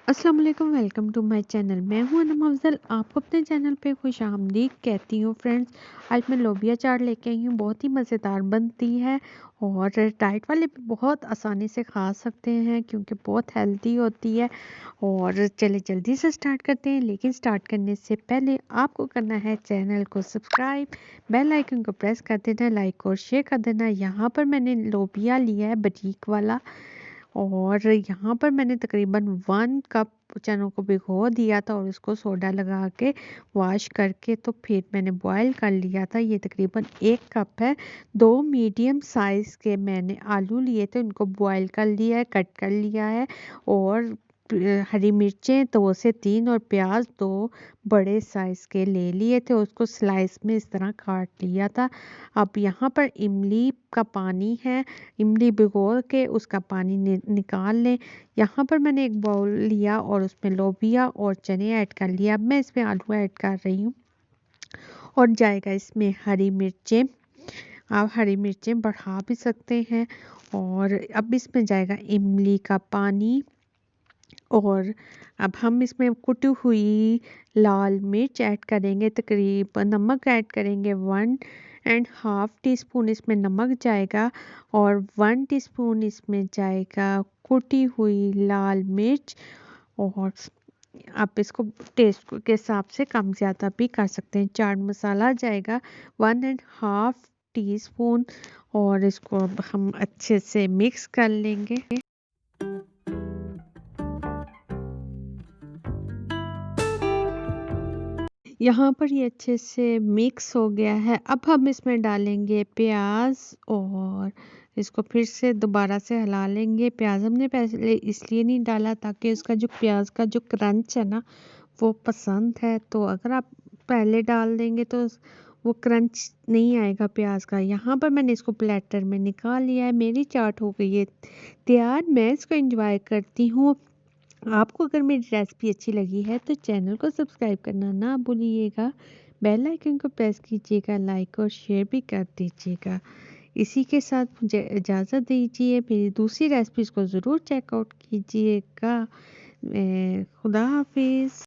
अस्सलाम वालेकुम, welcome to my channel. मैं हूं अनम अफजल, आपको अपने चैनल पे खुश आमदीद कहती हूँ। फ्रेंड्स, आज मैं लोबिया चाट लेके आई हूँ। बहुत ही मज़ेदार बनती है और डाइट वाले भी बहुत आसानी से खा सकते हैं क्योंकि बहुत हेल्दी होती है। और चले जल्दी से स्टार्ट करते हैं, लेकिन स्टार्ट करने से पहले आपको करना है चैनल को सब्सक्राइब, बेल आइकन को प्रेस कर देना, लाइक और शेयर कर देना। यहाँ पर मैंने लोबिया लिया है बारीक वाला, और यहाँ पर मैंने तकरीबन 1 कप चनों को भिगो दिया था और उसको सोडा लगा के वॉश करके तो फिर मैंने बॉईल कर लिया था। ये तकरीबन 1 कप है। 2 मीडियम साइज़ के मैंने आलू लिए थे, उनको बॉईल कर लिया है, कट कर लिया है। और हरी मिर्चें 2 से 3 और प्याज 2 बड़े साइज़ के ले लिए थे, उसको स्लाइस में इस तरह काट लिया था। अब यहाँ पर इमली का पानी है, इमली भिगो के उसका पानी निकाल लें। यहाँ पर मैंने एक बाउल लिया और उसमें लोबिया और चने ऐड कर लिया। अब मैं इसमें आलू ऐड कर रही हूँ और जाएगा इसमें हरी मिर्चें। आप हरी मिर्चें बढ़ा भी सकते हैं। और अब इसमें जाएगा इमली का पानी। और अब हम इसमें कुटी हुई लाल मिर्च ऐड करेंगे, तकरीबन नमक ऐड करेंगे 1.5 टीस्पून इसमें नमक जाएगा। और 1 टीस्पून इसमें जाएगा कुटी हुई लाल मिर्च। और आप इसको टेस्ट के हिसाब से कम ज़्यादा भी कर सकते हैं। चाट मसाला जाएगा 1.5 टीस्पून। और इसको अब हम अच्छे से मिक्स कर लेंगे। यहाँ पर ये अच्छे से मिक्स हो गया है। अब हम इसमें डालेंगे प्याज और इसको फिर से दोबारा से हिला लेंगे। प्याज हमने पहले इसलिए नहीं डाला ताकि उसका जो प्याज का जो क्रंच है ना, वो पसंद है। तो अगर आप पहले डाल देंगे तो वो क्रंच नहीं आएगा प्याज का। यहाँ पर मैंने इसको प्लेटर में निकाल लिया है। मेरी चाट हो गई है तैयार। मैं इसको एंजॉय करती हूँ। आपको अगर मेरी रेसिपी अच्छी लगी है तो चैनल को सब्सक्राइब करना ना भूलिएगा, बेल आइकन को प्रेस कीजिएगा, लाइक और शेयर भी कर दीजिएगा। इसी के साथ मुझे इजाज़त दीजिए। मेरी दूसरी रेसिपीज़ को ज़रूर चेकआउट कीजिएगा। खुदा हाफिज़।